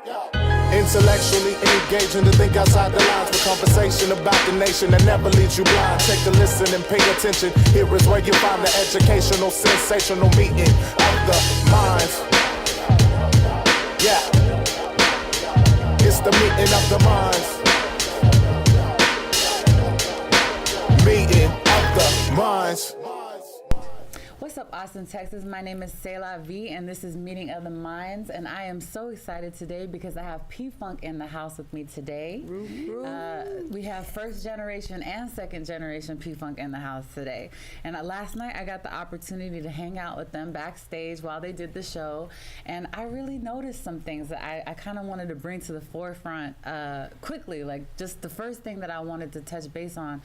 Intellectually engaging to think outside the lines with conversation about the nation that never leaves you blind. Take a listen and pay attention. Here is where you find the educational, sensational meeting of the minds. Yeah, it's the meeting of the minds. Meeting of the minds. What's up, Austin, Texas? My name is Selah V, and this is Meeting of the Minds, and I am so excited today because I have PFunk in the house with me today. We have first generation and second generation PFunk in the house today. And last night I got the opportunity to hang out with them backstage while they did the show, and I really noticed some things that I kind of wanted to bring to the forefront quickly. Like, just the first thing that I wanted to touch base on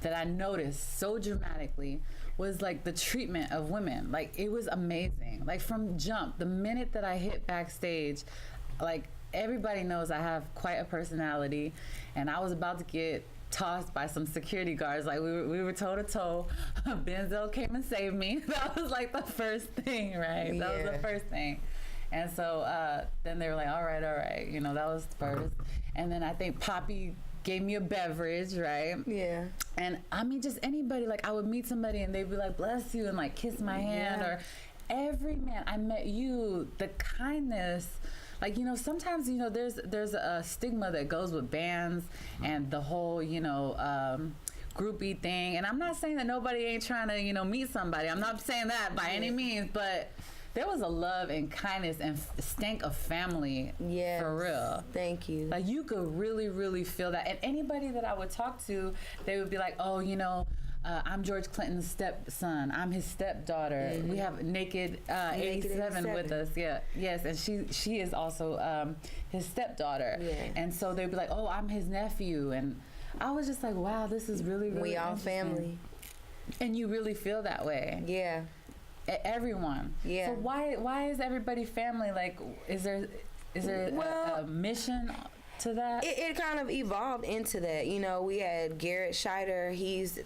that I noticed so dramatically was like the treatment of women. Like, it was amazing. Like, from jump, the minute that I hit backstage, like, everybody knows I have quite a personality, and I was about to get tossed by some security guards. Like, we were toe to toe. Benzel came and saved me. That was like the first thing, right? Yeah. That was the first thing. And so then they were like, all right, you know, that was first. And then I think Poppy gave me a beverage, right? Yeah. And I mean, just anybody, like, I would meet somebody and they'd be like, bless you, and like kiss my hand. Or every man I met, you, the kindness. Like, you know, sometimes, you know, there's a stigma that goes with bands and the whole, you know, groupie thing. And I'm not saying that nobody ain't trying to, you know, meet somebody. I'm not saying that by any means, but there was a love and kindness and stank of family, for real. Thank you. Like, you could really, really feel that. And anybody that I would talk to, they would be like, oh, you know, I'm George Clinton's stepson. I'm his stepdaughter. We have Naked 87 with us. Yeah, yes, and she is also his stepdaughter. Yeah. And so they'd be like, oh, I'm his nephew. And I was just like, wow, this is really, really we all family. And you really feel that way. Yeah. Everyone. Yeah. So why is everybody family? Like, is there a mission to that? It kind of evolved into that. You know, we had Garrett Scheider. He's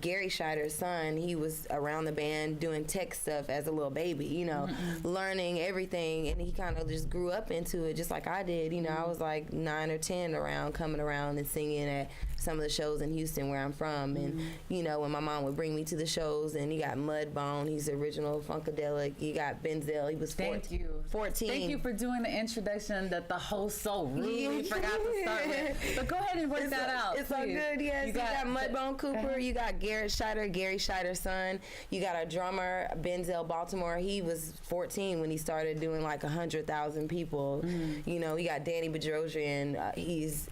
Gary Scheider's son. He was around the band doing tech stuff as a little baby, you know, learning everything. And he kind of just grew up into it just like I did. You know, I was like 9 or 10 coming around and singing at some of the shows in Houston where I'm from. And, you know, when my mom would bring me to the shows, and you got Mudbone, he's the original Funkadelic. You got Benzel, he was 14. Thank you for doing the introduction that the host so rudely forgot to start with. But go ahead and work that out. It's all good, yes. You got Mudbone Cooper, you got Garrett Scheider, Gary Scheider's son. You got our drummer, Benzel Baltimore. He was 14 when he started doing like 100,000 people. You know, you got Danny Bedrosian. He's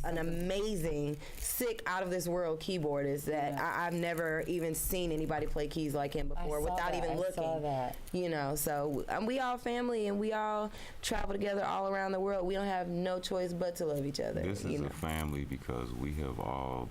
an amazing, sick, out of this world keyboardist that I've never even seen anybody play keys like him before without even looking. I saw that. You know, so we all family and we all travel together all around the world. We don't have no choice but to love each other. This is a family because we have all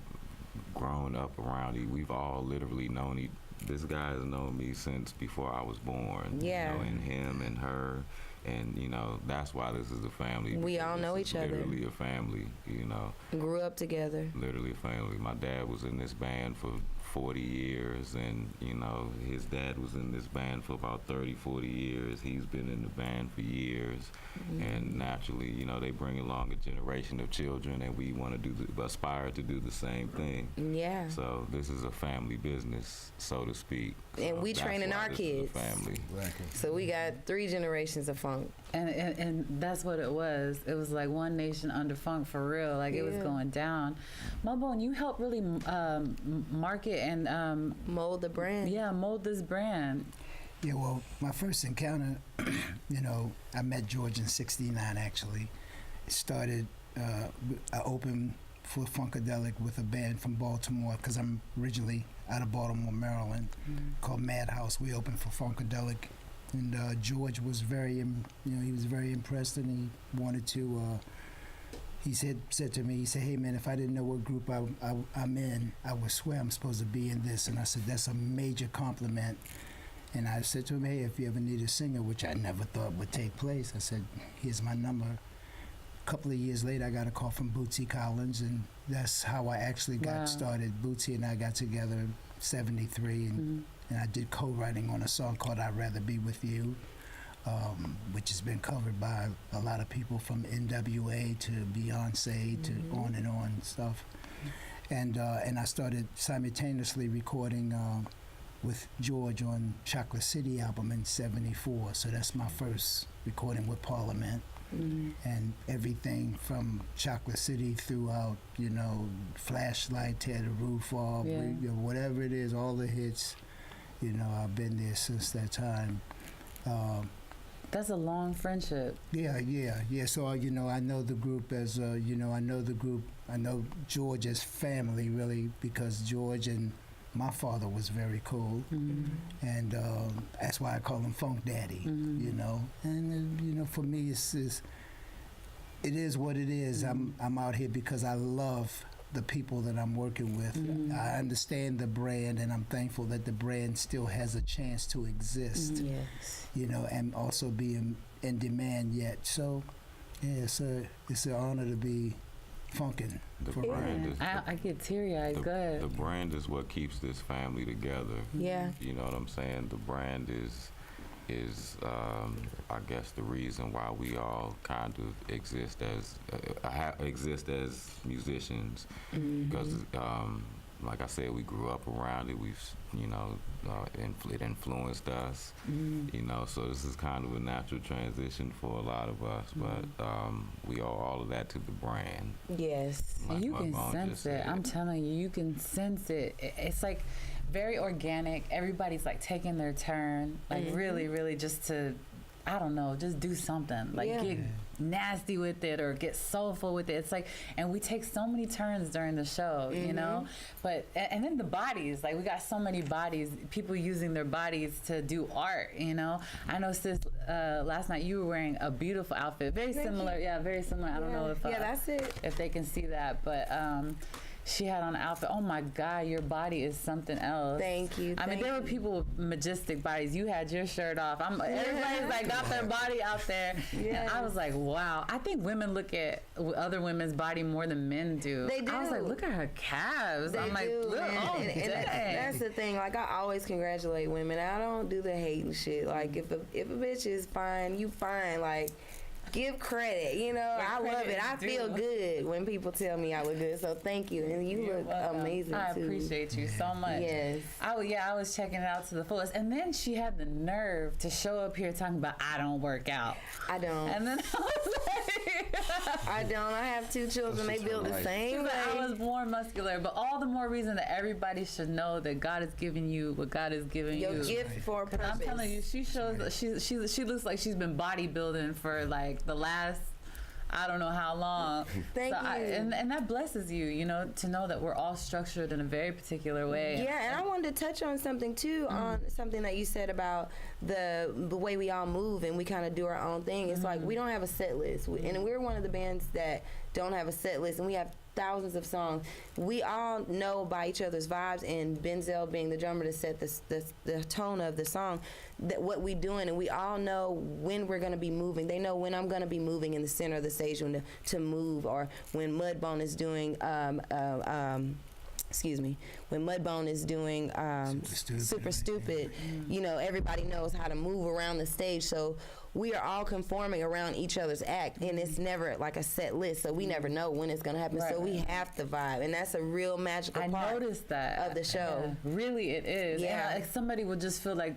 grown up around it. We've all literally known this guy has known me since before I was born. Yeah. You know, and him and her. And, you know, that's why this is a family. We all know each other. Literally a family, you know. Grew up together. Literally a family. My dad was in this band for 40 years, and, you know, his dad was in this band for about 30, 40 years. He's been in the band for years. And naturally, you know, they bring along a generation of children, and we want to aspire to do the same thing. Yeah. So this is a family business, so to speak. And so we training our kids. Family. So we got 3 generations of funk. And that's what it was. It was like one nation under funk for real. Like, it was going down. Mudbone, you helped really market and mold the brand. Yeah, mold this brand. Yeah, well, my first encounter, you know, I met George in '69 actually. It started, I opened for Funkadelic with a band from Baltimore because I'm originally out of Baltimore, Maryland, called Madhouse. We opened for Funkadelic. And George was he was very impressed, and he wanted to, he said to me, he said, hey man, if I didn't know what group I'm in, I would swear I'm supposed to be in this. And I said, that's a major compliment. And I said to him, hey, if you ever need a singer, which I never thought would take place, I said, here's my number. A couple of years later, I got a call from Bootsy Collins, and that's how I actually got started. Bootsy and I got together in '73, and I did co-writing on a song called I'd Rather Be With You. which has been covered by a lot of people from NWA to Beyonce to on and stuff. And I started simultaneously recording with George on Chocolate City album in '74. So that's my first recording with Parliament. And everything from Chocolate City throughout, you know, Flashlight, Tear the Roof Off, whatever it is, all the hits, you know, I've been there since that time. That's a long friendship. Yeah. So, you know, I know the group as, you know, I know George as family, really, because George and my father was very cool. And that's why I call him Funk Daddy, you know. And, you know, for me, it is what it is. I'm out here because I love the people that I'm working with. I understand the brand, and I'm thankful that the brand still has a chance to exist. Yes. You know, and also be in demand yet. So, yeah, it's an honor to be funkin'. The brand is I get teary-eyed. Go ahead. the brand is what keeps this family together. Yeah. You know what I'm saying? The brand is I guess the reason why we all kind of exist as musicians, because like I said, we grew up around it. We've, you know, it influenced us, you know, so this is kind of a natural transition for a lot of us, but we owe all of that to the brand. Yes. Like You my can mom sense just it. said. I'm telling you, you can sense it. It's like very organic. Everybody's like taking their turn, like really just to, I don't know, just do something. Like get nasty with it or get soulful with it. It's like, and we take so many turns during the show, you know? But, and then the bodies, like we got so many bodies, people using their bodies to do art, you know? I know, sis, last night you were wearing a beautiful outfit. Very similar. Yeah, very similar. I don't know if, that's it. if they can see that, but, she had on an outfit. Oh my God, your body is something else. Thank you. I mean, there were people with majestic bodies. You had your shirt off. Everybody's like got their body out there. And I was like, wow. I think women look at other women's body more than men do. They do. I was like, look at her calves. I'm like, do, look, man. oh, and dang. that's the thing. Like, I always congratulate women. I don't do the hating shit. Like, if a bitch is fine, you fine. Like, give credit, you know. I love it. I feel good when people tell me I look good. So thank you, and you look amazing I too. appreciate you so much. Yes. I was checking it out to the fullest, and then she had the nerve to show up here talking about I don't work out. I don't. And then I was like, I don't. I have 2 children. They build the same way. I was born muscular, but all the more reason that everybody should know that God is giving you what God is giving Your you. gift for a purpose. I'm telling you, she shows. She looks like she's been bodybuilding for like the last, I don't know how long. Thank you. And that blesses you, you know, to know that we're all structured in a very particular way. Yeah, and I wanted to touch on something too, on something that you said about the way we all move and we kind of do our own thing. It's like we don't have a set list, and we're one of the bands that don't have a set list, and we have thousands of songs. We all know by each other's vibes, and Benzel being the drummer to set the tone of the song, that what we doing, and we all know when we're going to be moving. They know when I'm going to be moving in the center of the stage to move, or when Mudbone is doing when Mudbone is doing Super Stupid, you know, everybody knows how to move around the stage. So we are all conforming around each other's act, and it's never like a set list, so we never know when it's going to happen. Right. So we have to vibe, and that's a real magical part I noticed that of the show. Yeah, really, it is. Yeah. And, like somebody would just feel like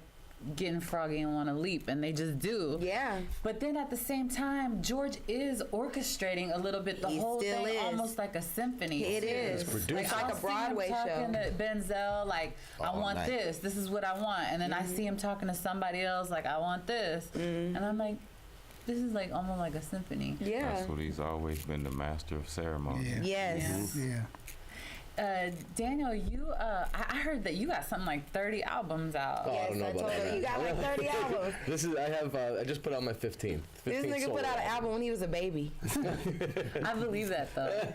getting froggy and want to leap, and they just do. Yeah. But then at the same time, George is orchestrating a little bit the He whole still thing, is. almost like a symphony. It is. Like, It's like I'll a Broadway see him show. talking to Benzel, like, I All want night. this. This is what I want. And then I see him talking to somebody else, like, I want this. And I'm like, this is like almost like a symphony. Yeah. That's what he's always been, the master of ceremony. Yes. Yeah. Daniel, you, I heard that you got something like 30 albums out. Oh, I Yes, don't know I about told that. her you got like 30 albums. I just put out my 15th. This nigga solo put out an album when he was a baby. I believe that though.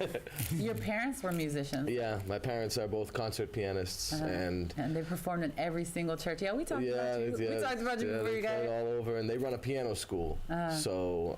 Your parents were musicians. Yeah, my parents are both concert pianists, and they performed in every single church. Yeah, we talked about you. We talked about you before they you got play here. all over, and they run a piano school. So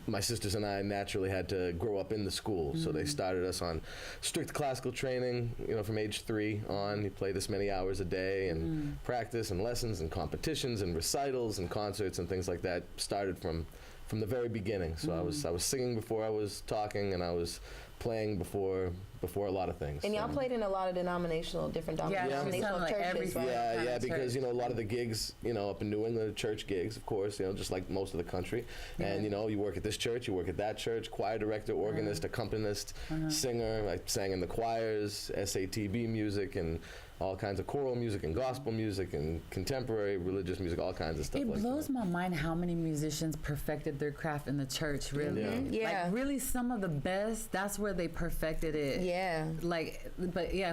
my sisters and I naturally had to grow up in the school. So they started us on strict classical training, from age 3 on. You play this many hours a day, and practice and lessons and competitions and recitals and concerts and things like that started from the very beginning. So I was singing before I was talking, and I was playing before a lot of things. And y'all played in a lot of denominational denominational churches, right? Yeah, because a lot of the gigs, up in New England, are church gigs, of course, just like most of the country. And you work at this church, you work at that church, choir director, organist, accompanist, singer. I sang in the choirs, SATB music, and all kinds of choral music and gospel music and contemporary religious music, all kinds of stuff. It blows my mind how many musicians perfected their craft in the church, really. Yeah. Like, really, some of the best, that's where they perfected it. Yeah.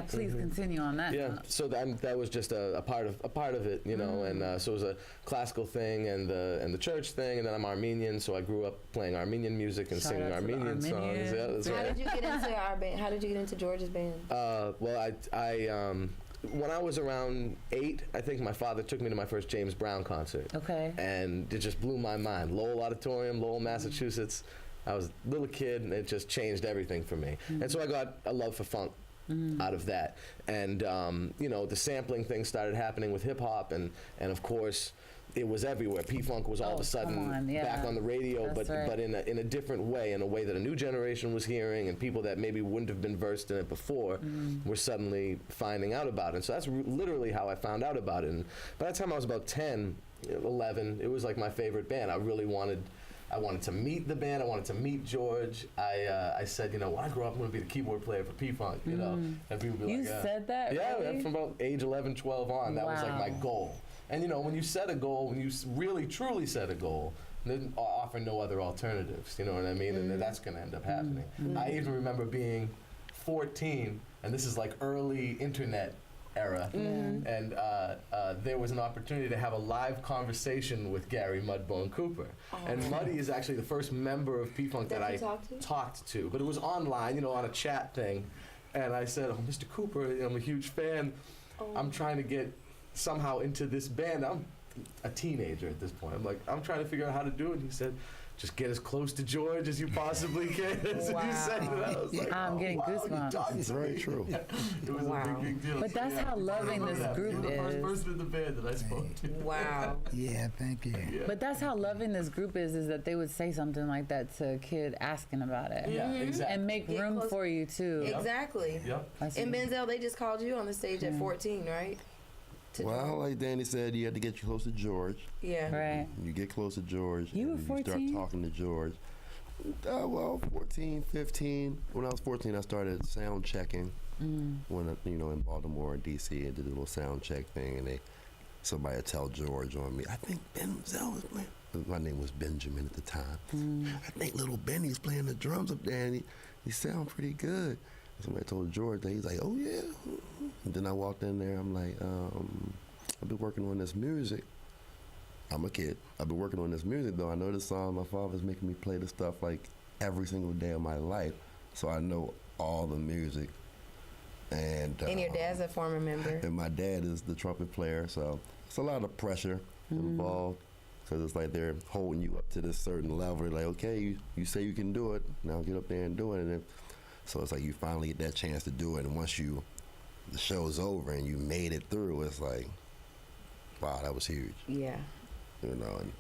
Please continue on that. Yeah, so that was just a part of it, and so it was a classical thing and the church thing, and then I'm Armenian, so I grew up playing Armenian music and singing Armenian songs. Yeah, that's How right. did you get into our band? How did you get into George's band? Well, I when I was around 8, I think my father took me to my first James Brown concert. Okay. And it just blew my mind. Lowell Auditorium, Lowell, Massachusetts. I was a little kid, and it just changed everything for me. And so I got a love for funk out of that. And, the sampling thing started happening with hip-hop, and of course, it was everywhere. PFunk was all of a sudden back on the radio, but in a different way, in a way that a new generation was hearing, and people that maybe wouldn't have been versed in it before were suddenly finding out about it. And so that's literally how I found out about it. And by the time I was about 10, 11, it was like my favorite band. I wanted to meet the band. I wanted to meet George. I said, when I grow up, I'm going to be the keyboard player for PFunk, And people would be You said that? Yeah, really? from about age 11, 12 on. That was like my goal. And when you set a goal, when you really truly set a goal, then offer no other alternatives. You know what I mean? And that's going to end up happening. I even remember being 14, and this is like early internet era, and there was an opportunity to have a live conversation with Gary Mudbone Cooper. And Muddy is actually the first member of P-Funk that I talked to. But it was online, on a chat thing. And I said, Mr. Cooper, I'm a huge fan. I'm trying to get somehow into this band. I'm a teenager at this point. I'm trying to figure out how to do it. And he said, just get as close to George as you possibly can. So you said that. I was like, I'm getting goosebumps. It's very true. It was a big deal. But that's how loving this group You're the first is. person in the band that I spoke to. Wow. Yeah, thank you. Yeah. But that's how loving this group is that they would say something like that to a kid asking about it. Yeah, exactly. And make Get room close. for you, too. Exactly. Yep. And Benzel, they just called you on the stage at 14, right? Well, like Danny said, you had to get close to George. Yeah. Right. You get close to George. You were and 14? You start talking to George. 14, 15. When I was 14, I started sound checking. When in Baltimore and D.C. I did a little sound check thing, and somebody would tell George on me. I think Benzel was playing. My name was Benjamin at the time. I think little Benny's playing the drums up there, and he sound pretty good. Somebody told George that. He's like, oh yeah. And then I walked in there. I'm like, I've been working on this music. I'm a kid. I've been working on this music though. I know this song. My father's making me play this stuff like every single day of my life, so I know all the music. And your dad's a former member. And my dad is the trumpet player, so it's a lot of pressure involved. Because it's like they're holding you up to this certain level. They're like, okay, you say you can do it. Now get up there and do it. And so it's like you finally get that chance to do it. And once the show's over and you made it through, it's like, wow, that was huge. Yeah.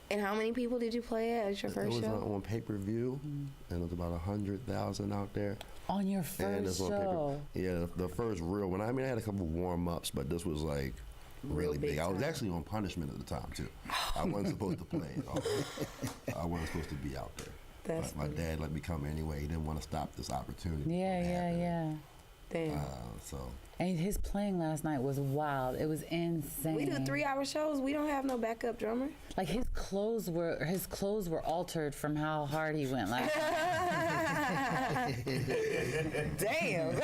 And how many people did you play at your first show? It was on pay-per-view, and it was about 100,000 out there. On your first show? Yeah, the first real one. I mean, I had a couple warm-ups, but this was like really big. I was actually on punishment at the time, too. I wasn't supposed to play at all. I wasn't supposed to be out there. My dad let me come anyway. He didn't want to stop this opportunity. Yeah. Damn. And his playing last night was wild. It was insane. We do 3-hour shows. We don't have no backup drummer. Like his clothes were altered from how hard he went last night. Damn.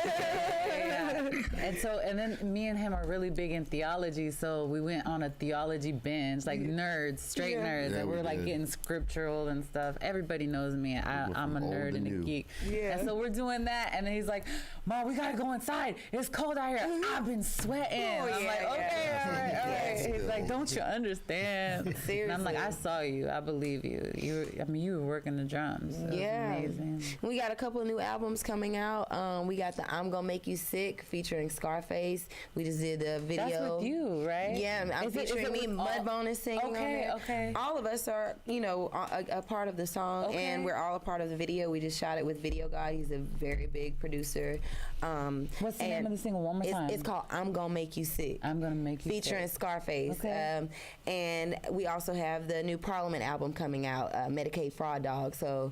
And then me and him are really big in theology, so we went on a theology binge, like nerds, straight nerds, Yeah, and we we're like did. getting scriptural and stuff. Everybody knows me. I'm a from old nerd to and a new. geek. Yeah. And so we're doing that, and then he's like, "Mom, we gotta go inside. It's cold out here. I've been sweating." Oh, I'm yeah, like, yeah. "Okay, all right." Yeah. He's like, "Don't you understand?" And I'm like, Seriously. "I saw you. I believe you. You were working the drums. It was Yeah. amazing." We got a couple of new albums coming out. We got the I'm Gonna Make You Sick featuring Scarface. We just did the video. That's with you, right? Yeah, I'm Is it featuring me. with all- Mudbone is singing on Okay, there. okay. All of us are, a part of the song, Okay. and we're all a part of the video. We just shot it with Video God. He's a very big producer. What's the name of the single? One more time. It's called I'm Gonna Make You Sick. I'm gonna make you Featuring sick. Scarface. Okay. And we also have the new Parliament album coming out, Medicaid Fraud Dog. So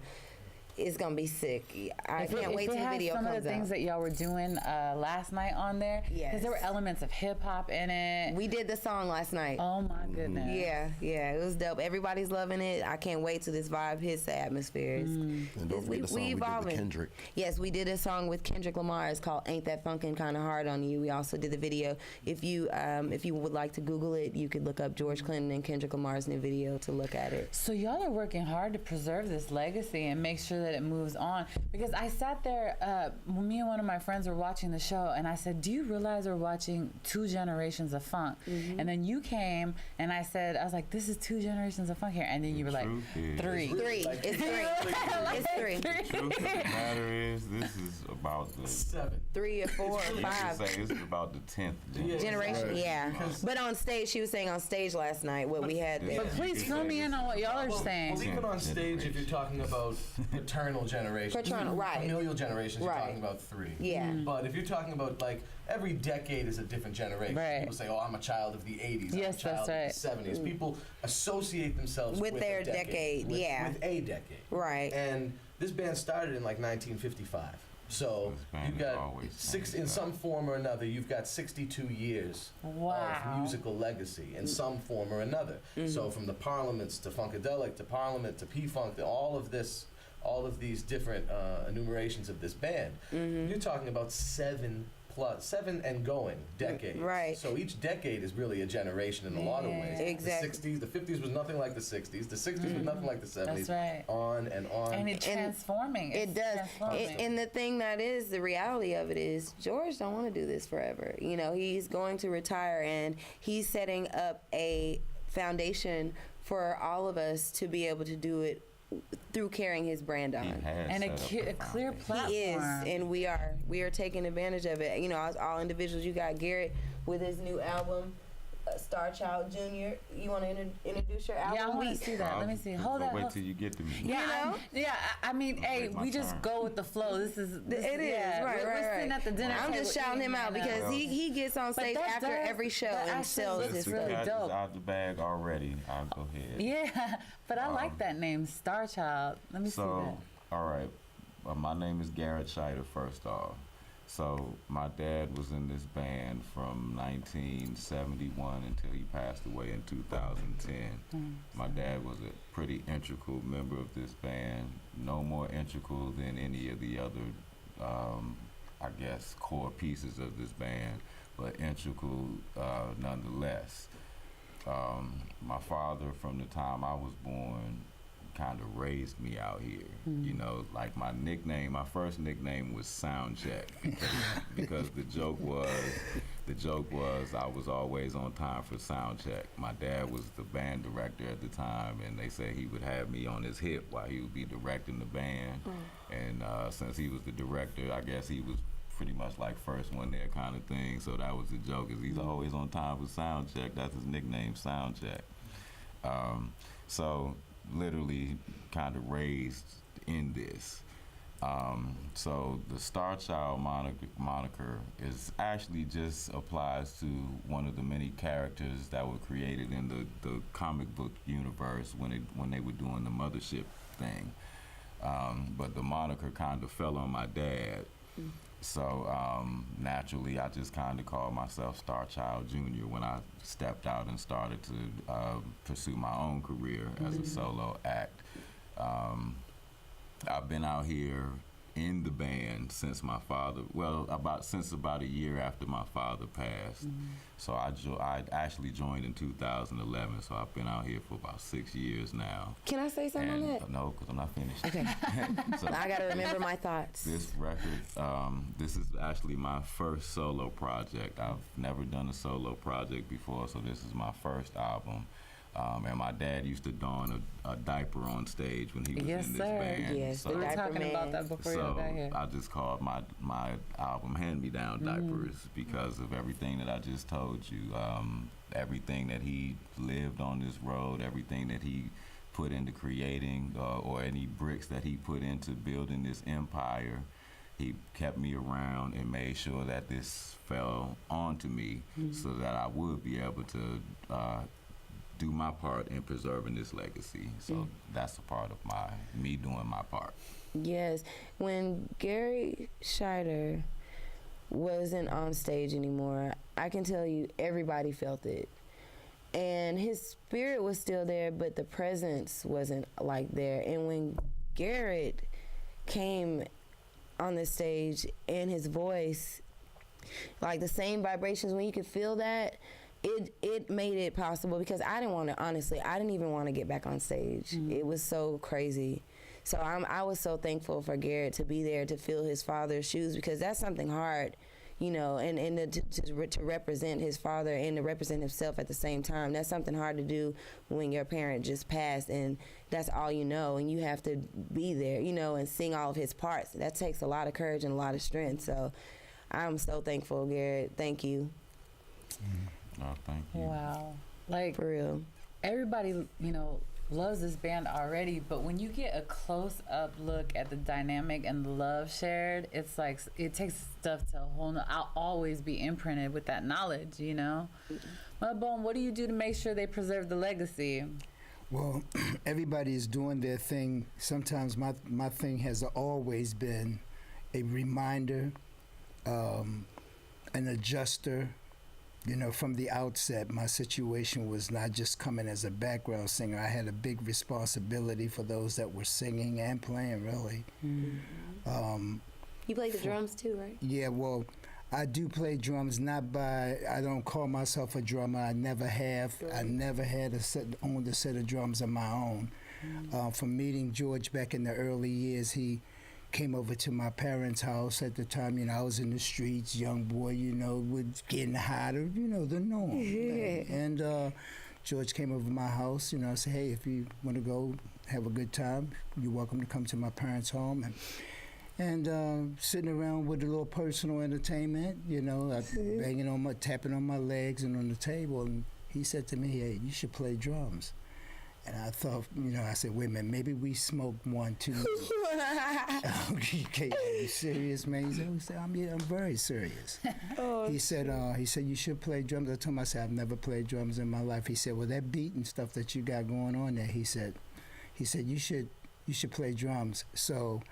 it's going to be sick. I can't wait till the video some comes of the things out. that y'all were doing last night on there. Yes. Because there were elements of hip hop in it. We did the song last night. Oh my goodness. Yeah, it was dope. Everybody's loving it. I can't wait till this vibe hits the atmospheres. And don't forget the song we did with evolving. Kendrick. Yes, we did a song with Kendrick Lamar. It's called "Ain't That Funkin' Kinda Hard on You." We also did the video. If you would like to Google it, you could look up George Clinton and Kendrick Lamar's new video to look at it. So y'all are working hard to preserve this legacy and make sure that it moves on. Because I sat there, when me and one of my friends were watching the show, and I said, "Do you realize we're watching 2 generations of funk?" And then you came, and I was like, "This is 2 generations of funk here," and then you were like, Truth is- 3. It's three. It's three. The truth of the matter is, this is about the 7. 3 or 4 or you could 5 say this is about the 10th generation. Right. Yeah. Because- But on stage, she was saying on stage last night what we had there. But please fill me in on what y'all are saying. Well, even on stage, if you're talking about paternal generations, Paternal, right. familial generations, Right. you're talking about 3. Yeah. But if you're talking about, like, every decade is a different generation. Right. People say, "Oh, I'm a child of the 80s. Yes, I'm a child that's of the 70s." People associate themselves With their a decade. decade, yeah. With a decade. Right. And this band started in, like, 1955. So This band you've has got always in changed. some form or another, you've got 62 years Wow. of musical legacy in some form or another. So from the Parliaments to Funkadelic to Parliament to PFunk to all of these different enumerations of this band, you're talking about 7 and going decades. Right. So each decade is really a generation in a lot of ways. Exactly. The 60s, the 50s was nothing like the 60s. The 60s was nothing like the 70s. That's right. On and on. And it's transforming. It does. Transforming. And the thing that is, the reality of it is, George don't want to do this forever. He's going to retire, and he's setting up a foundation for all of us to be able to do it through carrying his brand on. He has And a set up clear foundation. platform. He is, and we are taking advantage of it. As all individuals, you got Garrett with his new album, Star Child Jr. You want to introduce your album? Yeah, I want to see that. Let me see. Hold on. Wait till you get to me. Yeah, I mean, hey, take my we just turn. go with the flow. This is It is, yeah, right, we're sitting at the dinner I'm table just shouting him eating, out you know. because he gets on But stage that after does- every show that and actually sells looks his The really stuff. cat is dope. out the bag already. I'll go ahead. Yeah, but I like that name, Star Child. Let me see So, that. all right. My name is Garrett Scheider, first off. So, my dad was in this band from 1971 until he passed away in 2010. My dad was a pretty integral member of this band, no more integral than any of the other, I guess, core pieces of this band, but integral nonetheless. My father, from the time I was born, kind of raised me out here. Like my first nickname was Soundcheck because the joke was I was always on time for Soundcheck. My dad was the band director at the time, and they said he would have me on his hip while he would be directing the band. And since he was the director, I guess he was pretty much like first one there kind of thing. So that was the joke, is he's always on time for Soundcheck. That's his nickname, Soundcheck. So literally kind of raised in this. So the Star Child moniker is actually just applies to one of the many characters that were created in the comic book universe when they were doing the Mothership thing. But the moniker kind of fell on my dad. So naturally, I just kind of called myself Star Child Jr. when I stepped out and started to pursue my own career as a solo act. I've been out here in the band since my father, since about a year after my father passed. So I actually joined in 2011, so I've been out here for about 6 years now. Can I say something on that? No, because I'm not finished. Okay. So I got to remember my thoughts. this record, this is actually my first solo project. I've never done a solo project before, so this is my first album. And my dad used to don a diaper on stage when he was in this band. Yes, so, We were Diaper talking Man. about that before you got here. I just called my album Hand Me Down Diapers because of everything that I just told you. Everything that he lived on this road, everything that he put into creating, or any bricks that he put into building this empire. He kept me around and made sure that this fell onto me so that I would be able to do my part in preserving this legacy. So that's a part of me doing my part. Yes. When Gary Scheider wasn't on stage anymore, I can tell you everybody felt it. And his spirit was still there, but the presence wasn't like there. And when Garrett came on the stage and his voice, like the same vibrations, when you could feel that, it made it possible, because I didn't even want to get back on stage. It was so crazy. So I was so thankful for Garrett to be there to fill his father's shoes, because that's something hard, you know, and to represent his father and to represent himself at the same time. That's something hard to do when your parent just passed and that's all you know, and you have to be there, you know, and sing all of his parts. That takes a lot of courage and a lot of strength. So I'm so thankful, Garrett. Thank you. Oh, thank you. Wow. Like, For real. everybody, you know, loves this band already, but when you get a close-up look at the dynamic and the love shared, it's like, it takes stuff to a whole I'll always be imprinted with that knowledge, you know? Mudbone, what do you do to make sure they preserve the legacy? Well, everybody is doing their thing. Sometimes my thing has always been a reminder, an adjuster. You know, from the outset, my situation was not just coming as a background singer. I had a big responsibility for those that were singing and playing, really. You play the drums too, right? Yeah, well, I do play drums, I don't call myself a drummer. I never have. I never had owned a set of drums of my own. From meeting George back in the early years, he came over to my parents' house at the time. You know, I was in the streets, young boy, you know, was getting hotter, you know, the norm. And George came over to my house, you know, I said, hey, if you want to go have a good time, you're welcome to come to my parents' home. And sitting around with a little personal entertainment, you know, tapping on my legs and on the table. And he said to me, hey, you should play drums. And I thought, you know, I said, wait a minute, maybe we smoked one too much. Okay, are you serious, man? He said, I'm very serious. He said, you should play drums. I told him, I said, I've never played drums in my life. He said, well, that beat and stuff that you got going on there, he said, you should play drums. So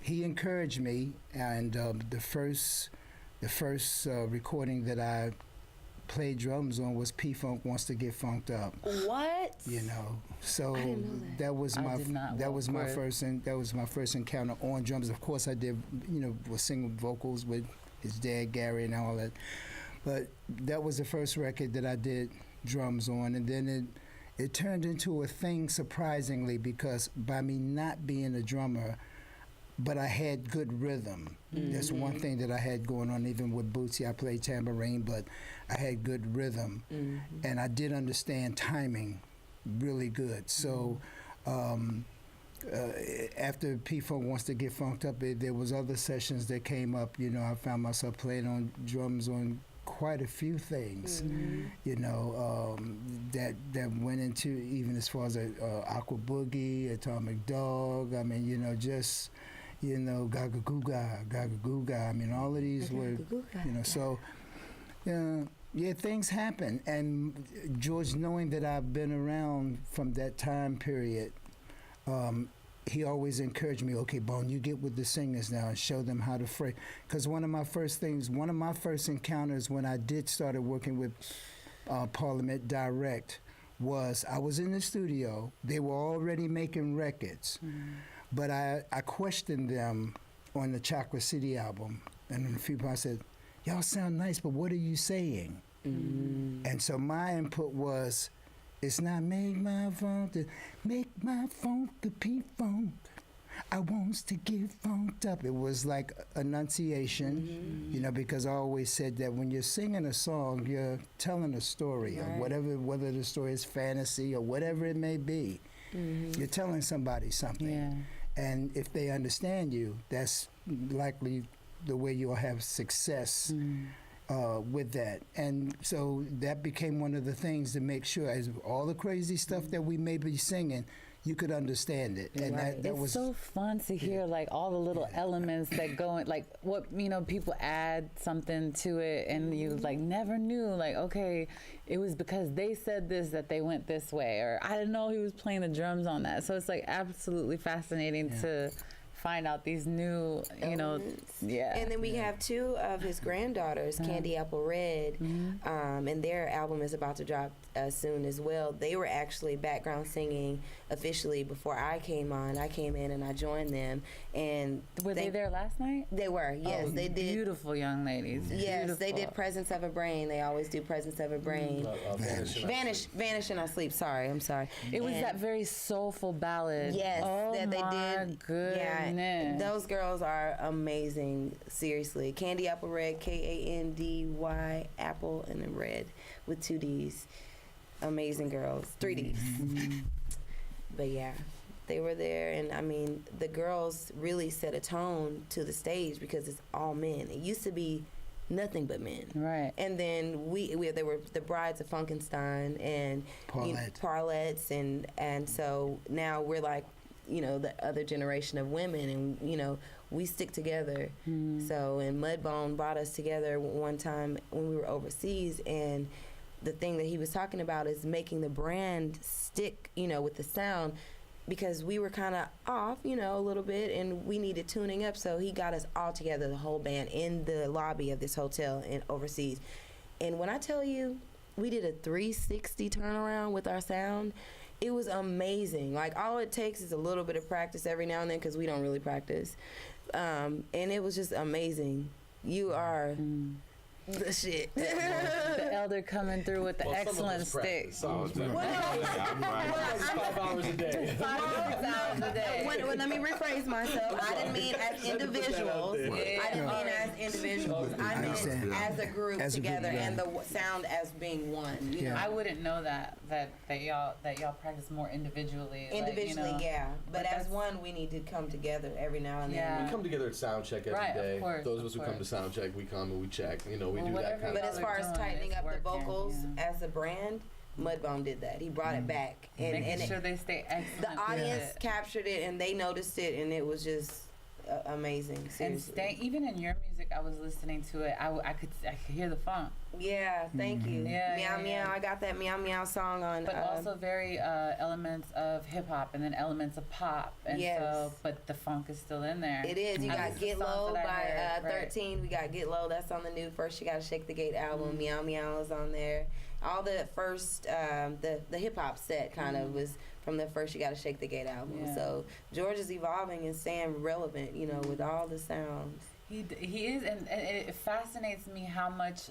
he encouraged me, and the first recording that I played drums on was PFunk Wants to Get Funked Up. What? You know, so I didn't know that was that my first encounter on drums. Of course, I did, you know, was singing vocals with his dad Gary and all that, but that was the first record that I did drums on, and then it turned into a thing, surprisingly, because by me not being a drummer, but I had good rhythm. That's one thing that I had going on. Even with Bootsy, I played tambourine, but I had good rhythm. And I did understand timing really good. So after P-Funk Wants to Get Funked Up, there was other sessions that came up. You know, I found myself playing on drums on quite a few things, you know, that went into even as far as Aqua Boogie, Atomic Dog. I mean, you know, just, you know, Gaga Googa. I mean, all of these were, you know, so, yeah, things happen. And George, knowing that I've been around from that time period, he always encouraged me, okay, Bone, you get with the singers now and show them how to phrase. Because one of my first encounters when I started working with Parliament Direct was I was in the studio. They were already making records, but I questioned them on the Chakra City album, and a few people I said, "Y'all sound nice, but what are you saying?" And so my input was, "It's not make my funk the P-Funk. I wants to get funked up." It was like enunciation, you know, because I always said that when you're singing a song, you're telling a story, or whether the story is fantasy or whatever it may be. You're telling somebody something. Yeah. And if they understand you, that's likely the way you'll have success with that. And so that became one of the things to make sure, as all the crazy stuff that we may be singing, you could understand it. And that It's was so fun to hear like all the little elements that go in, like what, you know, people add something to it and you like never knew, like, okay, it was because they said this that they went this way, or I didn't know he was playing the drums on that. So it's like absolutely fascinating to find out these new, you know, And then we have two of his granddaughters, Candy Apple Red, and their album is about to drop soon as well. They were actually background singing officially before I came on. I came in and I joined them. And were they there last night? They were, yes. Oh, they did. Beautiful young ladies. Yes, Beautiful. they did Presence of a Brain. They always do Presence of a Brain. Vanish and I Sleep. Sorry, I'm sorry. It was that very soulful ballad. Yes, oh that they my did. goodness. Yeah, those girls are amazing. Seriously, Candy Apple Red, Kandy Apple, and then Red with 2 D's. Amazing girls, 3 D's. But yeah, they were there, and I mean, the girls really set a tone to the stage because it's all men. It used to be nothing but men. Right. And then they were the Brides of Funkenstein and Parlettes, and so now we're like, you know, the other generation of women, and you know, we stick together. So, and Mudbone brought us together one time when we were overseas, and the thing that he was talking about is making the brand stick, you know, with the sound, because we were kind of off, you know, a little bit, and we needed tuning up. So he got us all together, the whole band, in the lobby of this hotel in overseas. And when I tell you, we did a 360 turnaround with our sound. It was amazing. Like, all it takes is a little bit of practice every now and then, because we don't really practice. And it was just amazing. You are the shit. The elder coming through with the excellent stick. I'm right. 5 hours a day. 5 hours a day. Well, let me rephrase myself. I didn't mean as individuals. I didn't mean as individuals. I meant as a group together, and the sound as being one. You know? I wouldn't know that y'all practice more individually. Individually, like, you know, yeah. But as one, we need to come together every now and then. Yeah. We come together at sound check every day. Of course, those of us who come to sound check, we come and we check. You know, we do that kind But of as far as tightening up the vocals as a brand, Mudbone did that. He brought it back, and making sure they stay excellent. The audience captured it, and they noticed it, and it was just amazing. Seriously. And even in your music, I was listening to it. I could hear the funk. Yeah, thank you. Yeah, meow. I got that meow meow song on. But also very elements of hip hop, and then elements of pop. And so, but the funk is still in there. It is. You got Get Low by 13. We got Get Low. That's on the new First You Gotta Shake the Gate album. Meow Meow is on there. All the first, the hip hop set kind of was from the First You Gotta Shake the Gate album. Yeah. So George is evolving and staying relevant, you know, with all the sounds. He is, and it fascinates me how much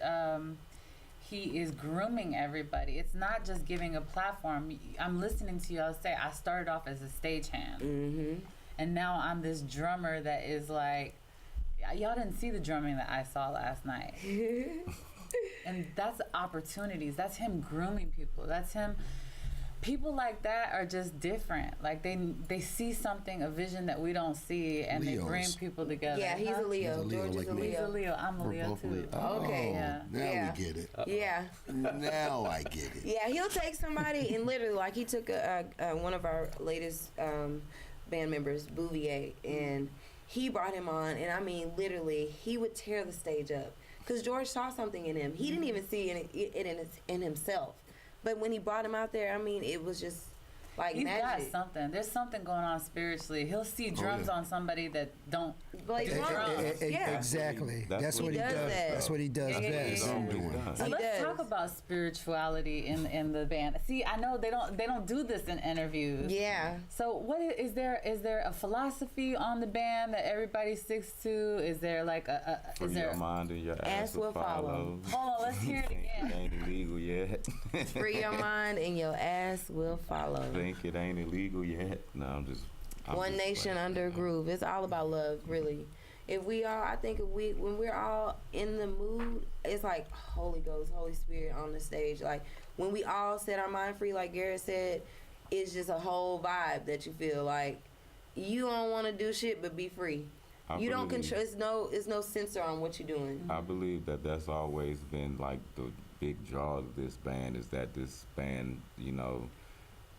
he is grooming everybody. It's not just giving a platform. I'm listening to y'all say, I started off as a stagehand, and now I'm this drummer that is like, y'all didn't see the drumming that I saw last night. And that's opportunities. That's him grooming people. That's him. People like that are just different. Like they see something, a vision that we don't see, and they bring people together. Yeah, he's a Leo. George is a Leo. He's a Leo. I'm a Leo too. Okay. Now we get it. Yeah. Now I get it. Yeah, he'll take somebody and literally, like, he took one of our latest band members, Bouvier, and he brought him on, and I mean, literally, he would tear the stage up because George saw something in him. He didn't even see it in himself. But when he brought him out there, I mean, it was just like He's magic. got something. There's something going on spiritually. He'll see drums on somebody that don't. Play drums. Yeah. Exactly. That's That's what what he he does does. that. That's what he does Yeah, yeah, best. yeah. So He let's does. talk about spirituality in the band. See, I know they don't do this in interviews. Yeah. So what is there a philosophy on the band that everybody sticks to? Is there like For is there your mind and your ass will follow. Hold on, let's hear it Think it again. ain't illegal yet. Free your mind and your ass will follow. Think it ain't illegal yet. No, I'm One just nation playing. under a groove. It's all about love, really. I think when we're all in the mood, it's like Holy Ghost, Holy Spirit on the stage. Like when we all set our mind free, like Garrett said, it's just a whole vibe that you feel like you don't want to do shit but be free. You don't control. It's no censor on what you're doing. I believe that that's always been like the big draw of this band is that this band,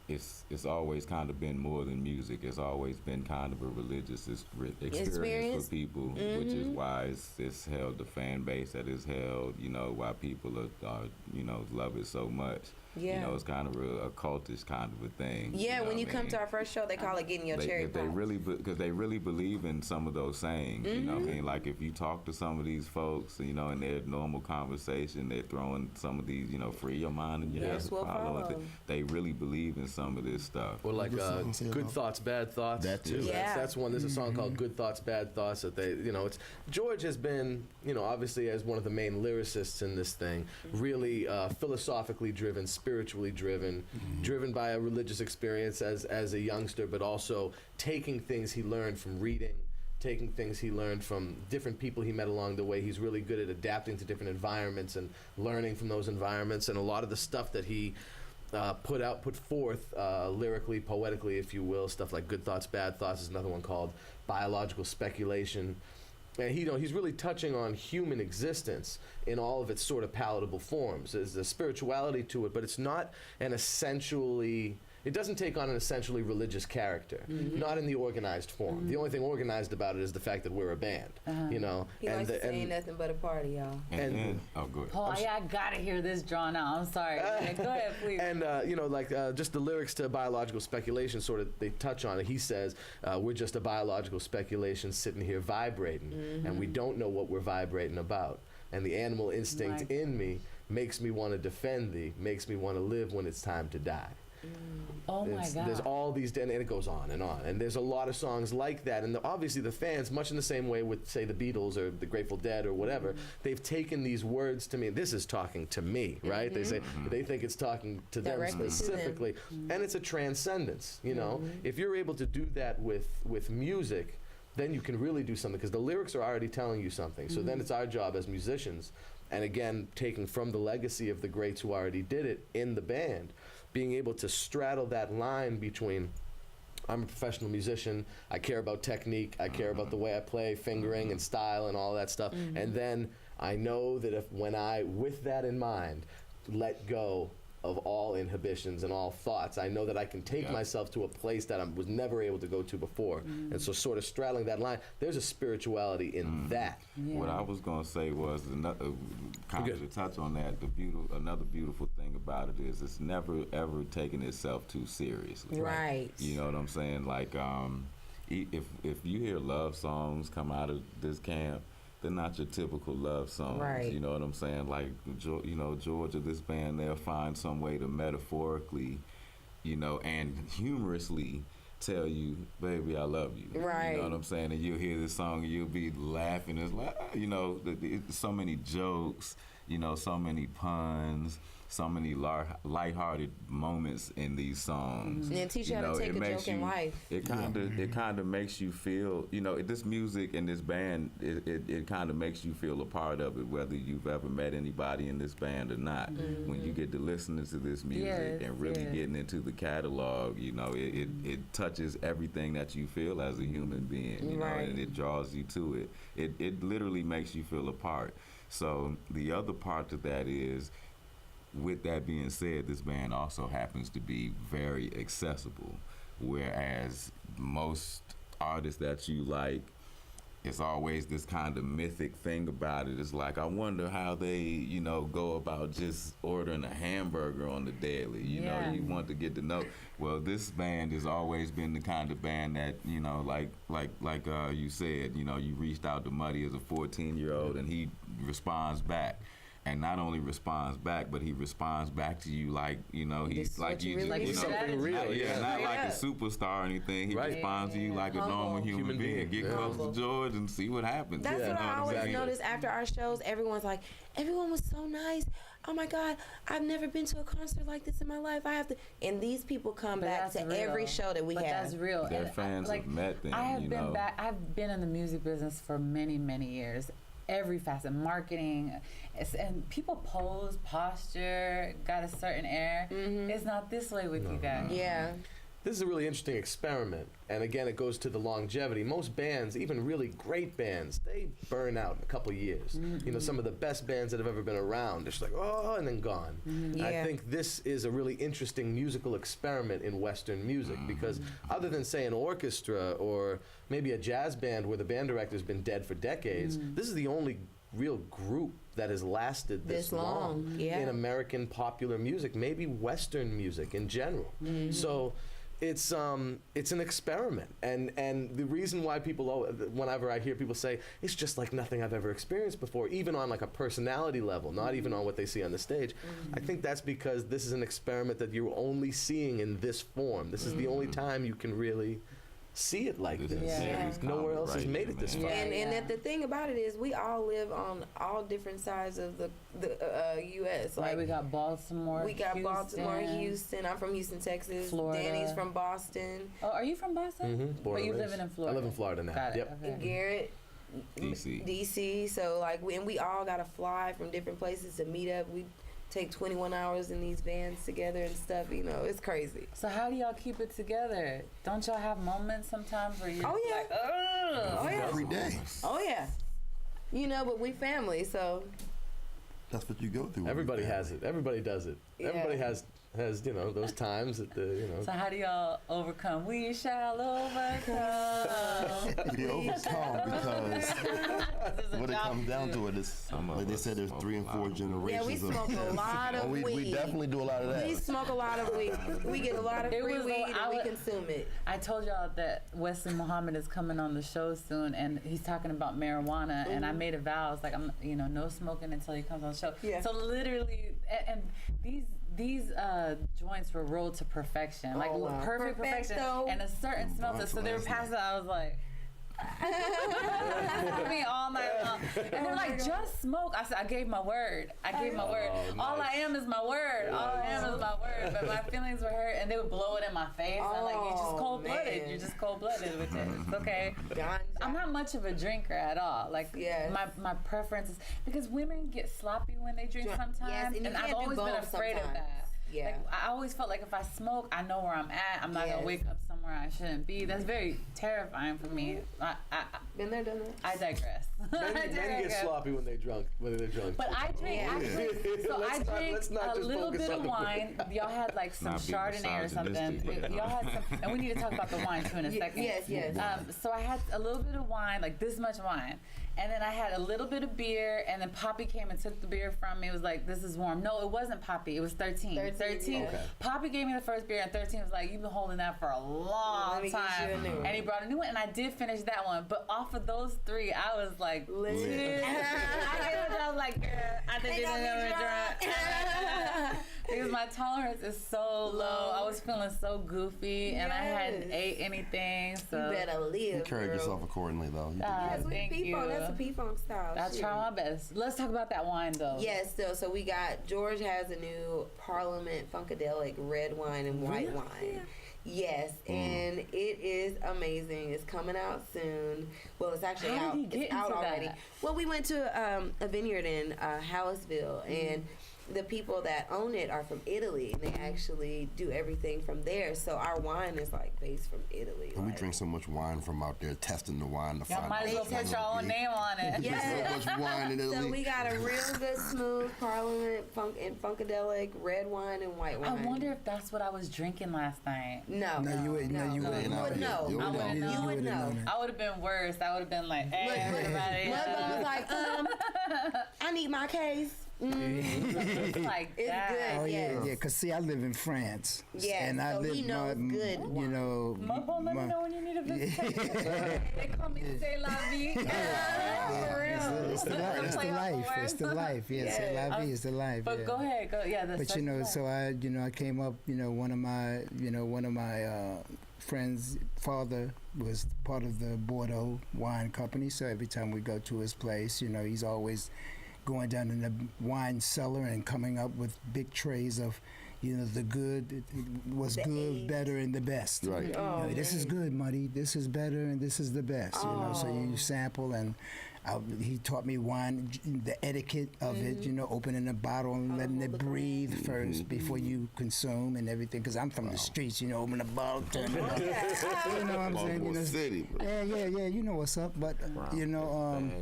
it's always kind of been more than music. It's always been kind of a religious experience for people, which is why it's held the fan base that it's held. Why people are love it so much. Yeah. It's kind of a cultish kind of a thing. Yeah, when you come to our our first show, they call it getting your cherry they pop. really because they really believe in some of those sayings. You know what I mean? Like if you talk to some of these folks, in their normal conversation, they're throwing some of these, free your mind and your Yes, ass will will follow. follow. They really believe in some of this stuff. Or like Good Thoughts, Bad Thoughts. That too. Yeah. That's one. There's a song called Good Thoughts, Bad Thoughts that they, it's George has been, obviously as one of the main lyricists in this thing, really philosophically driven, spiritually driven, driven by a religious experience as a youngster, but also taking things he learned from reading, taking things he learned from different people he met along the way. He's really good at adapting to different environments and learning from those environments. And a lot of the stuff that he put forth lyrically, poetically, if you will, stuff like Good Thoughts, Bad Thoughts is another one called Biological Speculation. And he's really touching on human existence in all of its sort of palatable forms. There's a spirituality to it, but it's not an essentially... It doesn't take on an essentially religious character, not in the organized form. The only thing organized about it is the fact that we're a band, He likes to say nothing but a party, y'all. Oh, good. Oh, yeah, I gotta hear this drawn out. I'm sorry. Yeah, go ahead, please. And just the lyrics to Biological Speculation, sort of they touch on it. He says, "We're just a biological speculation sitting here vibrating, and we don't know what we're vibrating about. And the animal instinct in me makes me want to defend thee, makes me want to live when it's time to die." Oh my God. There's all these, and it goes on. And there's a lot of songs like that. And obviously the fans, much in the same way with, say, the Beatles or the Grateful Dead or whatever, they've taken these words to me. This is talking to me, right? They say they think it's talking to Directly them to them. specifically. And it's a transcendence, If you're able to do that with music, then you can really do something because the lyrics are already telling you something. So then it's our job as musicians, and again, taking from the legacy of the greats who already did it in the band, being able to straddle that line between I'm a professional musician, I care about technique, I care about the way I play, fingering and style and all that stuff. And then I know that when I, with that in mind, let go of all inhibitions and all thoughts, I know that I can take myself to a place that I was never able to go to before. And so sort of straddling that line, there's a spirituality in that. What I was going to say was another kind of to touch on that. Another beautiful thing about it is it's never ever taking itself too seriously. Right. You know what I'm saying? Like if you hear love songs come out of this camp, they're not your typical love songs. Right. You know what I'm saying? Like Georgia, this band, they'll find some way to metaphorically, and humorously tell you, baby, I love you. Right. You know what I'm saying? And you'll hear this song and you'll be laughing. It's like, so many jokes, so many puns, so many lighthearted moments in these songs. And then teach you how to take a joke in life. It kind of makes you feel, this music and this band, it kind of makes you feel a part of it, whether you've ever met anybody in this band or not. When you get to listening to this music and really getting into the catalog, it touches everything that you feel as a human being, and it draws you to it. It literally makes you feel a part. So the other part to that is, with that being said, this band also happens to be very accessible, whereas most artists that you like, it's always this kind of mythic thing about it. It's like, I wonder how they, you know, go about just ordering a hamburger on the daily. You know, you want to get to know. Well, this band has always been the kind of band that, you know, like you said, you know, you reached out to Muddy as a 14-year-old, and he responds back. And not only responds back, but he responds back to you like, you know, he's like you, really you know, something real, not like a superstar or anything. He responds to you like a normal human being. Get close to George and see what happens. That's what I always exactly. notice after our shows. Everyone's like, everyone was so nice. Oh my God, I've never been to a concert like this in my life. I have to. And these people come back to every show that we have. That's real. Their and fans have met them. I have you been know. back. I've been in the music business for many, many years. Every facet, marketing, and people pose, posture, got a certain air. It's not this way with you guys. Yeah. This is a really interesting experiment, and again, it goes to the longevity. Most bands, even really great bands, they burn out in a couple years. You know, some of the best bands that have ever been around, they're just like, oh, and then gone. And I think this is a really interesting musical experiment in Western music, because other than, say, an orchestra or maybe a jazz band where the band director's been dead for decades, this is the only real group that has lasted this long in American popular music, maybe Western music in general. So it's an experiment, and the reason why people, whenever I hear people say it's just like nothing I've ever experienced before, even on like a personality level, not even on what they see on the stage, I think that's because this is an experiment that you're only seeing in this form. This is the only time you can really see it like this. Nowhere else has made it this far. And the thing about it is, we all live on all different sides of the U.S. Like, we got Baltimore, we got Houston, Baltimore, Houston. I'm from Houston, Texas. Florida. Danny's from Boston. Oh, are you from Boston? Born But you and raised. living in Florida? I live in Florida now. Got it. Yep. Okay. Garrett, DC. So like, we all got to fly from different places to meet up. We take 21 hours in these vans together and stuff. You know, it's crazy. So how do y'all keep it together? Don't y'all have moments sometimes where you're Oh yeah. like, ugh? Oh yeah. Every day. Oh yeah. You know, but we family, so. That's what you go through. Everybody has it. Everybody does it. Yeah. Everybody has you know, those times that So how do y'all overcome? We shall overcome. We overcome because when it comes down to it, it's like they said, there's 3 and 4 generations. Yeah, we smoke a lot of weed. We definitely do a lot of that. We smoke a lot of weed. We get a lot of free weed and we consume it. I told y'all that Wesley Muhammad is coming on the show soon, and he's talking about marijuana, and I made a vow. I was like, I'm, you know, no smoking until he comes on the show. Yeah. So literally, and these joints were rolled to perfection, like perfect perfection, and a certain smell. So they were passing out. I was like, me all night long, and they're like, just smoke. I said, I gave my word. I gave my word. All I am is my word. All I am is my word. But my feelings were hurt, and they would blow it in my face. I'm like, you're just cold blooded. You're just cold blooded with it. It's okay. I'm not much of a drinker at all. Like, my preference is because women get sloppy when they drink sometimes, and I've always been afraid of that. Yeah. Like, I always felt like if I smoke, I know where I'm at. I'm not gonna wake up somewhere I shouldn't be. That's very terrifying for me. Been there, done that. I digress. Men get sloppy when they're drunk. But I drink. So I drink a little bit of wine. Y'all had like some Chardonnay or something. Y'all had some, and we need to talk about the wine too in a second. Yes. So I had a little bit of wine, like this much wine. And then I had a little bit of beer, and then Poppy came and took the beer from me. It was like, this is warm. No, it wasn't Poppy. It was 13. 13. Okay. Poppy gave me the first beer, and 13 was like, you've been holding that for a long time. And he brought a new one, and I did finish that one. But off of those 3, I was like, I was like, girl, I think you didn't drunk. Because my tolerance is so low. I was feeling so goofy, and I hadn't ate anything. So you better live. You carried yourself accordingly, though. Thank you. That's a P-Funk style. I try my best. Let's talk about that wine, though. Yes, so we got, George has a new Parliament Funkadelic red wine and white wine. Yes, and it is amazing. It's coming out soon. Well, it's actually out. It's out already. Well, we went to a vineyard in Hallisville, and the people that own it are from Italy, and they actually do everything from there. So our wine is like based from Italy. And we drink so much wine from out there, testing the wine to Y'all find might as well out put your own name on it. Yeah. so much wine in Italy. So we got a real good smooth Parliament and Funkadelic red wine and white wine. I wonder if that's what I was drinking last night. No, No, you wouldn't. No, you wouldn't. You would know. You would know. You would know. I would have been worse. I would have been like, hey, everybody. Mudbone was like, I need my case. Like It's that. good. Oh Yes. yeah. Cause see, I live in France. Yes, and I so live he knows good you know. Mudbone, let me know when you need a visitation. They call me C'est La Vie. For real. It's the life. It's the life. It's the life. Yeah, c'est la vie. It's the life. But yeah. go ahead, go. Yeah, that's But you know, so I came up. One of my friends' father was part of the Bordeaux wine company. So every time we go to his place, he's always going down in the wine cellar and coming up with big trays of, the good, what's The good, aged. better, and the best. Right. Oh, This is good, Muddy. This is better, and this is the best. So you sample, and he taught me wine, the etiquette of it. Opening a bottle and letting it breathe first before you consume and everything. Because I'm from the streets. Open a bottle, turn it up. You know what I'm saying? Baltimore City, bro. Yeah. You know what's up, but Bag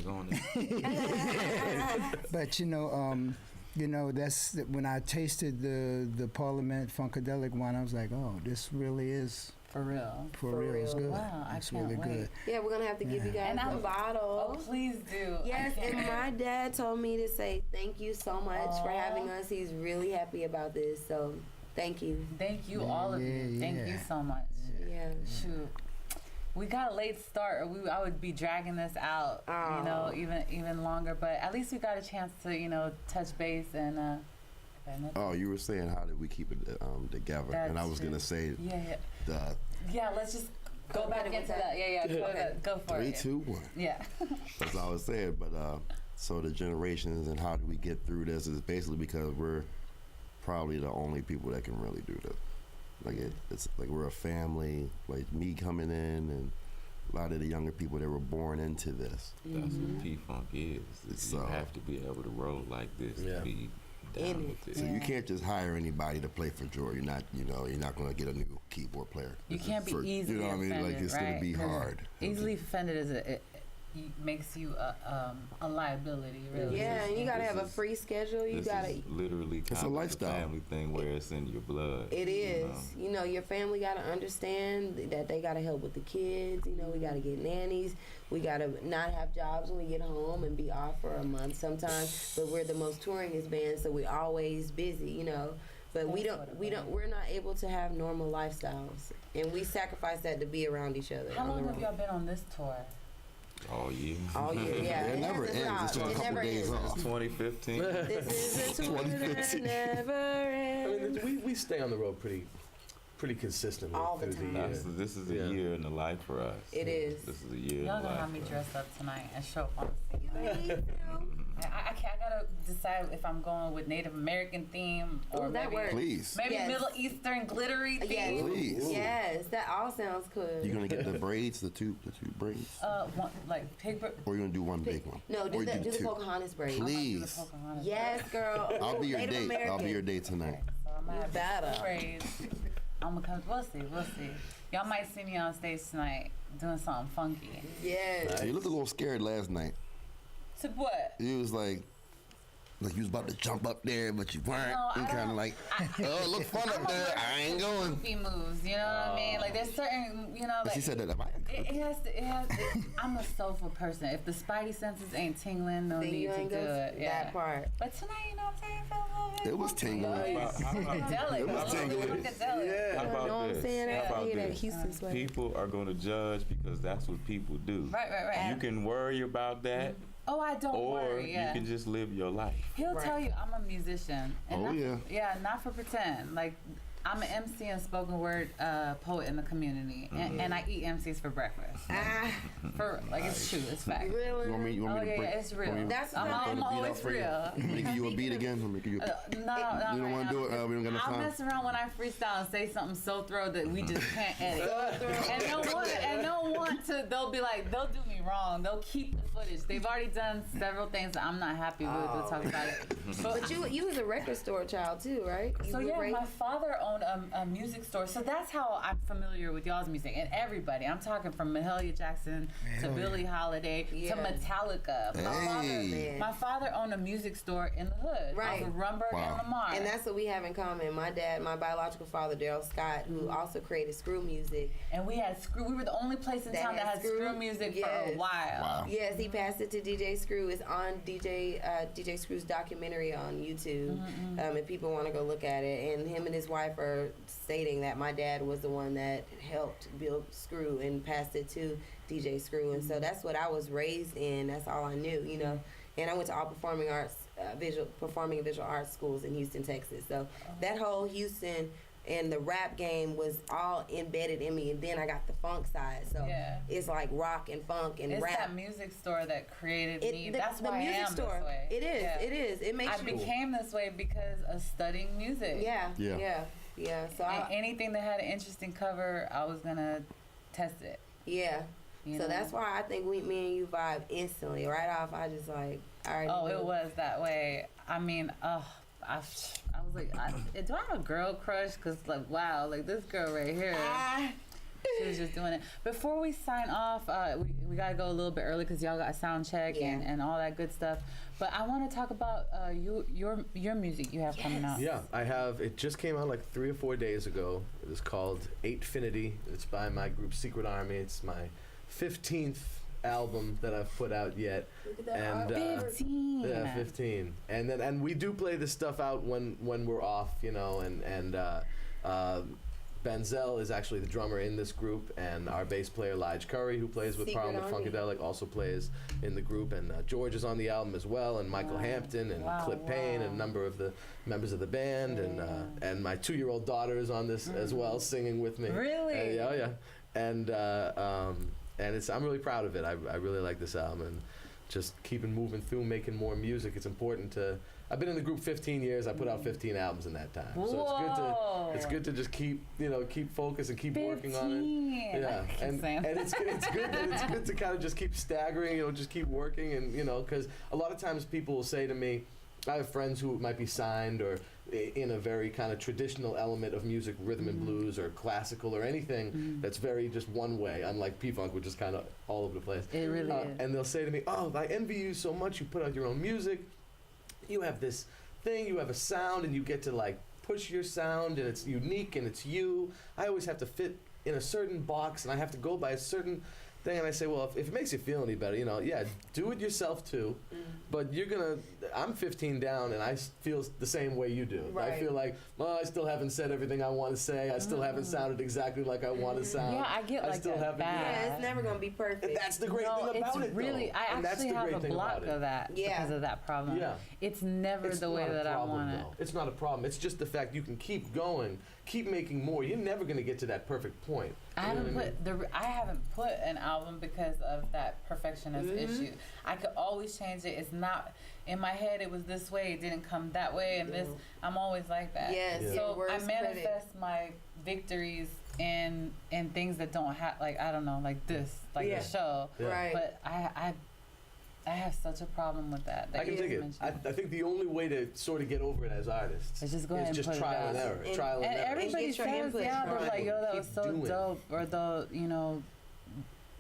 on it. but that's when I tasted the Parliament Funkadelic wine. I was like, oh, this really is for real. for real. It's good. Wow, I it's can't really wait. good. Yeah, we're gonna have to give you guys And a bottle. Oh, please do. Yes, I can't and wait. my dad told me to say thank you so much for having us. He's really happy about this, so thank you. Thank you, all of you. Thank you so much. Yeah. Shoot. We got a late start, or I would be dragging this out, even longer. But at least we got a chance to, touch base and. Oh, you were saying how did we keep it together? That's And I was true. gonna say Yeah, let's just go back into that. Yeah. Go for 3, it. 2, 1. Yeah. That's all I was saying. But so the generations and how do we get through this is basically because we're probably the only people that can really do this. Like it's like we're a family. Like me coming in and a lot of the younger people that were born into this. That's what PFunk is. It's, You have to be able to roll like this to be down with it. So you can't just hire anybody to play for Joy. You're not going to get a new keyboard player. You can't be easily You know what I mean? offended, Like it's right? going to be 'Cause hard. Easily offended it makes you a liability, really. Yeah, and you gotta have a free schedule. You This gotta. is literally It's kind a of lifestyle. a family thing where it's in your blood. It is. Your family got to understand that they got to help with the kids. We got to get nannies. We got to not have jobs when we get home and be off for a month sometimes. But we're the most touringest band, so we're always busy, But we're not able to have normal lifestyles. And we sacrifice that to be around each other. How on long the have road. y'all been on this tour? All year. All year, yeah. It never hasn't ends. It's stopped. just a It couple never days ends. off. 2015. This is a tour that 2015. never ends. We stay on the road pretty consistently All the through time. the year. This is a Yeah. year in the life for us. It is. This is a year in Y'all the gonna life have me for us. dress up tonight and show up on the scene. I gotta decide if I'm going with Native American theme or Ooh, that maybe, works. Please. maybe Yes. Middle Eastern glittery theme. Yes. Please. Yes, that all sounds good. You're going to get the braids, the two braids? Like pig. Or you're going to do one big one? No, Or do you the two? Pocahontas braid. Please. Yes, girl. I'll be your Native date. American. I'll be your date tonight. So I'm gonna have better. two braids. I'm gonna come. We'll see. Y'all might see me on stage tonight doing something funky. Yes. You looked a little scared last night. To what? You was like you was about to jump up there, but you weren't. No, You I kind of don't- like, oh, look fun up there. I ain't going. Goofy moves. You know what I mean? Like there's certain, But like she said that. I'm a soulful person. If the spidey senses ain't tingling, no Then need you to ain't do go it. Yeah. that part. But tonight, you know what I'm saying? Felt a little bit It was funky. tingling. Funkadelic. It was tingling. Funkadelic. How You know what about I'm this? saying? How I about hear that this? Houston sweat. People are going to judge because that's what people do. Right. You can worry about that, Oh, I don't or worry. Yeah. you can just live your life. He'll Right. tell you I'm a musician. And Oh, not yeah. Yeah, not for pretend. Like, I'm an MC and spoken word poet in the community. And I eat MCs for breakfast. For it's true. It's fact. Really? You want me Oh, to yeah, break? it's real. That's I'm fine. beat always up for you? real. Making you a beat again? I'm making you. No, You don't want to do it? We don't got enough I'll time. mess around when I freestyle and say something so throw that we just can't edit. and they'll want to, they'll be like, they'll do me wrong. They'll keep the footage. They've already done several things that I'm not happy with. We'll talk about it. But you was a record store child too, right? So yeah, my father owned a music store. So that's how I'm familiar with y'all's music and everybody. I'm talking from Mahalia Jackson to Billie Holiday to Metallica. My father owned a music store in the hood, off of Rumberg and Lamar. And that's what we have in common. My dad, my biological father, Daryl Scott, who also created Screw Music. And we had Screw. We were the only place in town that had Screw Music for a while. Yes, he passed it to DJ Screw. It's on DJ Screw's documentary on YouTube. If people want to go look at it. And him and his wife are stating that my dad was the one that helped build Screw and passed it to DJ Screw. And so that's what I was raised in. That's all I knew, you know. And I went to all performing arts, performing and visual arts schools in Houston, Texas. So that whole Houston and the rap game was all embedded in me. And then I got the funk side. So it's like rock and funk and rap. It's that music store that created me. That's why I am this way. It is. Yeah. It is. It makes I became this way because of studying music. Yeah. So anything that had an interesting cover, I was gonna test it. Yeah. You so know? that's why I think me and you vibe instantly. Right off, I just like, all right. Oh, it was that way. I mean, I was like, do I have a girl crush? Because, like, wow, like this girl right here. She was just doing it. Before we sign off, we got to go a little bit early because y'all got a sound check and all that good stuff. But I want to talk about your music you have coming out. Yeah, I have. It just came out like 3 or 4 days ago. It is called 8finity. It's by my group Secret Army. It's my 15th album that I've put out yet. Look at that. 15. Yeah, 15. And we do play this stuff out when we're off, you know, and Benzel is actually the drummer in this group, and our bass player Lige Curry, who plays with Problem with Funkadelic, also plays in the group, and George is on the album as well, and Michael Hampton and Clip Payne and a number of the members of the band, and my 2-year-old daughter is on this as well, singing with me. Really? Yeah. And I'm really proud of it. I really like this album, and just keeping moving through, making more music. It's important to. I've been in the group 15 years. I put out 15 albums in that time, so it's good to just keep focused and keep working on it. Yeah, and it's good to kind of just keep staggering, you know, just keep working, and you know, because a lot of times people will say to me, I have friends who might be signed or in a very kind of traditional element of music, rhythm and blues or classical or anything that's very just one way, unlike PFunk, which is kind of all over the place. It really is. And they'll say to me, oh, I envy you so much. You put out your own music. You have this thing, you have a sound, and you get to like push your sound, and it's unique and it's you. I always have to fit in a certain box, and I have to go by a certain thing. And I say, well, if it makes you feel any better, you know, do it yourself too. But I'm 15 down, and I feel the same way you do. Right. I feel like, I still haven't said everything I want to say. I still haven't sounded exactly like I want to sound. Yeah, I get like that bad. Yeah, it's never gonna be perfect. And that's the great thing about it, really, though. I actually have a block of that because of that problem. Yeah. It's never the way that I want it. It's not a problem. It's just the fact you can keep going, keep making more. You're never going to get to that perfect point. I haven't put an album because of that perfectionist issue. I could always change it. It's not in my head. It was this way. It didn't come that way. And this, I'm always like that. Yes. Yeah. So I manifest my victories in things that don't have, like, I don't know, like this, like the show. Yeah. Right. But I have such a problem with that. I can dig it. I think the only way to sort of get over it as artists is just go ahead and just put trial it and out. error. Trial and error. Everybody says, they're like, yo, that was so dope, or they'll, you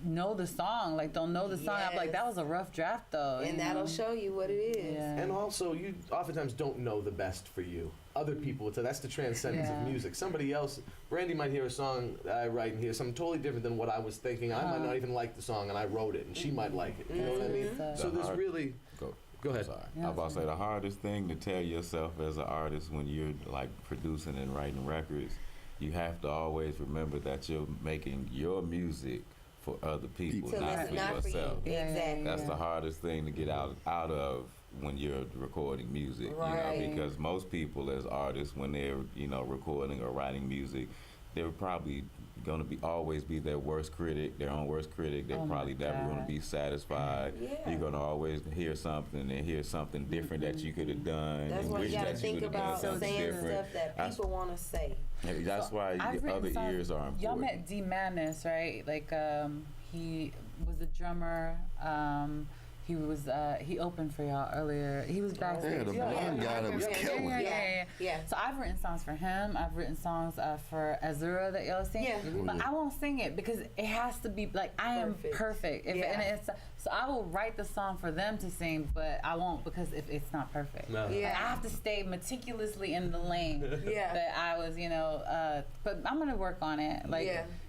know the song, like they'll know the song. I'm like, that was a rough draft though, and that'll show you what it is. Yeah. And also, you oftentimes don't know the best for you. Other people, so that's the transcendence of music. Somebody else, Brandy might hear a song that I write and hear something totally different than what I was thinking. I might not even like the song, and I wrote it, and she might like it. You know what I mean? So there's really. Go ahead. Sorry. I was about to say the hardest thing to tell yourself as an artist when you're like producing and writing records, you have to always remember that you're making your music for other people, not for yourself. Exactly. That's the hardest thing to get out of when you're recording music, right. You know, because most people as artists, when they're, you know, recording or writing music, they're probably going to always be their worst critic, their own worst critic. They're probably never going to be satisfied. Yeah. You're going to always hear something and hear something different that you could have done. That's and why wish you gotta that think you could have about done something saying different. stuff that people want to say. That's why I've other written ears are important. Y'all met D Madness, right? Like He was a drummer. He opened for y'all earlier. He was backstage. Yeah, the blonde guy that was killing. Yeah. So I've written songs for him. I've written songs for Azura that y'all sing. Yeah. But I won't sing it because it has to be like I am perfect. And so I will write the song for them to sing, but I won't because if it's not perfect. No. Like, I have to stay meticulously in the lane that I was, but I'm gonna work on it.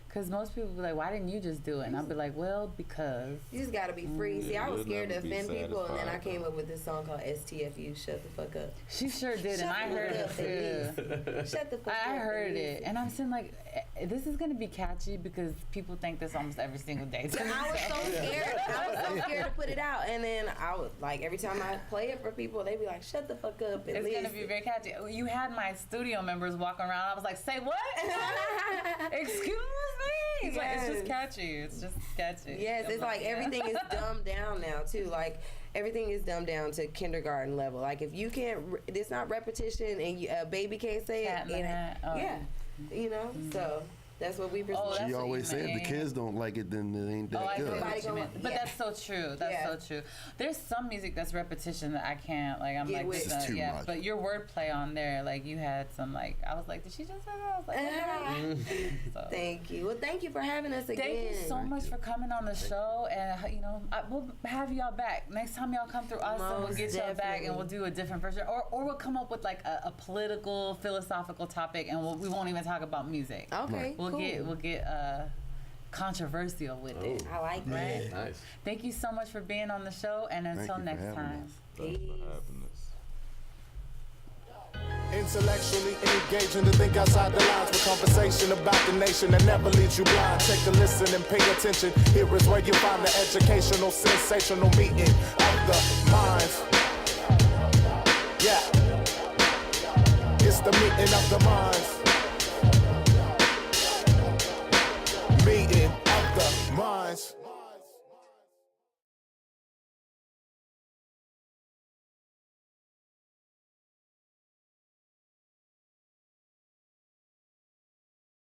Because most people be like, why didn't you just do it? And I'll be like, well, because. You just gotta be free. See, I was scared to never be offend people, and then I satisfied, came up with this song called STFU, Shut the Fuck Up. She sure did, and I heard it too. Shut the fuck up. I heard it, and I'm saying like, this is gonna be catchy because people think this almost every single day. I was so scared. I was so scared to put it out, and then I would like every time I play it for people, they be like, "Shut the fuck up." And It's gonna be very catchy. You had my studio members walking around. I was like, "Say what? Excuse me?" It's like, it's just catchy. It's just catchy. Yes, it's like everything is dumbed down now too. Like everything is dumbed down to kindergarten level. Like if you can't, it's not repetition, and a baby can't say it. So that's what we present. She always said the kids don't like it, then it ain't that good. But that's so true. That's so true. There's some music that's repetition that I can't. Like I'm Get like, with. It's too much. But your wordplay on there, like you had some like, I was like, did she just say that? I was like, so. Thank you. Well, thank you for having us again. Thank you so much for coming on the show, and we'll have y'all back next time y'all come through Austin. We'll get y'all back, and we'll do a different version, or we'll come up with like a political, philosophical topic, and we won't even talk about music. Okay, We'll get controversial with it. I like that. Nice. Thank you so much for being on the show, and until you for next having time. us. Thanks for having us. Intellectually engaging to think outside the lines with conversation about the nation that never leaves you blind. Take a listen and pay attention. Here is where you find the educational, sensational meeting of the minds. Yeah, it's the meeting of the minds. Meeting of the minds.